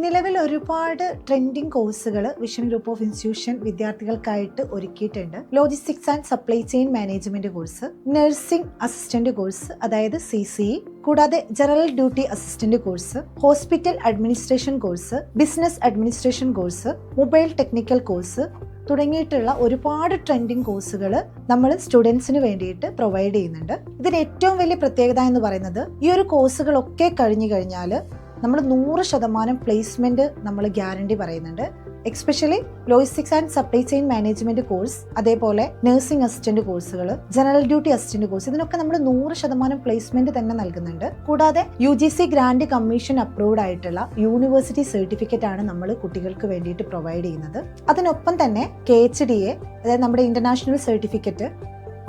നിലവിൽ ഒരുപാട് ട്രെൻഡിങ് കോഴ്സുകൾ വിഷൻ ഗ്രൂപ്പ് ഓഫ് ഇൻസ്റ്റിറ്റ്യൂഷൻ വിദ്യാർത്ഥികൾക്കായിട്ട് ഒരുക്കിയിട്ടുണ്ട്. Logistics and supply chain management course, nursing assistant course അതായത് CCE, കൂടാതെ general duty assistant course, hospital administration course, business administration course, mobile technical course തുടങ്ങിയിട്ടുള്ള ഒരുപാട് trending കോഴ്സുകൾ നമ്മൾ സ്റ്റുഡൻസിന് വേണ്ടിയിട്ട് പ്രൊവൈഡ് ചെയ്യുന്നുണ്ട്. ഇതിന് ഏറ്റവും വലിയ പ്രത്യേകത എന്ന് പറയുന്നത് ഈ ഒരു കോഴ്സുകളൊക്കെ കഴിഞ്ഞു കഴിഞ്ഞാൽ നമ്മൾ 100% പ്ലേസ്മെന്റ് നമ്മൾ ഗ്യാരണ്ടി പറയുന്നുണ്ട്. Especially logistics and supply chain management course, അതേപോലെ നഴ്സിംഗ് അസിസ്റ്റന്റ് കോഴ്സുകൾ, ജനറൽ ഡ്യൂട്ടി അസിസ്റ്റന്റ് കോഴ്സ്, ഇതിനൊക്കെ നമ്മൾ 100% പ്ലേസ്മെന്റ് തന്നെ നൽകുന്നുണ്ട്. കൂടാതെ UGC ഗ്രാൻഡ് കമ്മീഷൻ അപ്രൂവ്ഡ് ആയിട്ടുള്ള യൂണിവേഴ്സിറ്റി സർട്ടിഫിക്കറ്റ് ആണ് നമ്മൾ കുട്ടികൾക്ക് വേണ്ടിയിട്ട് പ്രൊവൈഡ് ചെയ്യുന്നത്. അതിനൊപ്പം തന്നെ KHDA, അതായത് നമ്മുടെ ഇന്റർനാഷണൽ സർട്ടിഫിക്കറ്റ്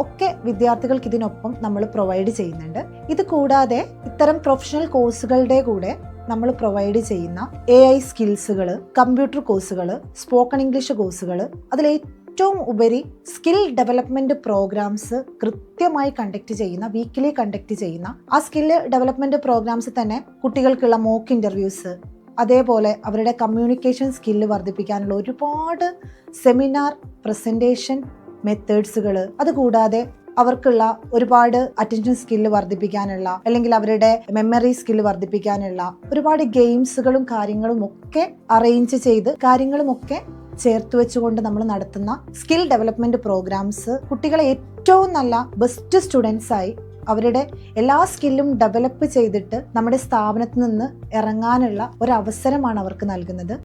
ഒക്കെ വിദ്യാർത്ഥികൾക്ക് ഇതിനൊപ്പം നമ്മൾ പ്രൊവൈഡ് ചെയ്യുന്നുണ്ട്. ഇത് കൂടാതെ ഇത്തരം പ്രൊഫഷണൽ കോഴ്സുകളുടെ കൂടെ നമ്മൾ പ്രൊവൈഡ് ചെയ്യുന്ന AI സ്കിൽസുകൾ, കമ്പ്യൂട്ടർ കോഴ്സുകൾ, സ്പോക്കൺ ഇംഗ്ലീഷ് കോഴ്സുകൾ, അതിലേറ്റവും ഉപരി സ്കിൽ ഡെവലപ്മെന്റ് പ്രോഗ്രാംസ് കൃത്യമായി വീക്കിലി കണ്ടക്ട് ചെയ്യുന്ന ആ സ്കിൽ ഡെവലപ്മെന്റ് പ്രോഗ്രാംസ് തന്നെ കുട്ടികൾക്കുള്ള മോക്ക് ഇന്റർവ്യൂസ്, അതേപോലെ അവരുടെ കമ്മ്യൂണിക്കേഷൻ സ്കില്ല് വർദ്ധിപ്പിക്കാനുള്ള ഒരുപാട് സെമിനാർ പ്രസന്റേഷൻ മെത്തേഡ്സുകൾ, അതുകൂടാതെ അവർക്കുള്ള ഒരുപാട് അറ്റൻഷൻ സ്കില്ല് വർദ്ധിപ്പിക്കാനുള്ള, അല്ലെങ്കിൽ അവരുടെ മെമ്മറി സ്കില്ല് വർദ്ധിപ്പിക്കാനുള്ള ഒരുപാട് ഗെയിംസുകളും കാര്യങ്ങളും ഒക്കെ അറേഞ്ച് ചെയ്ത് കാര്യങ്ങളുമൊക്കെ ചേർത്ത് വെച്ചുകൊണ്ട് നമ്മൾ നടത്തുന്ന സ്കിൽ ഡെവലപ്മെന്റ് പ്രോഗ്രാംസ് കുട്ടികളെ ഏറ്റവും നല്ല ബെസ്റ്റ് സ്റ്റുഡൻസ് ആയി അവരുടെ എല്ലാ സ്കില്ലും ഡെവലപ്പ് ചെയ്തിട്ട് നമ്മുടെ സ്ഥാപനത്തിൽ നിന്ന് ഇറങ്ങാനുള്ള ഒരു അവസരമാണ് അവർക്ക് നൽകുന്നത്.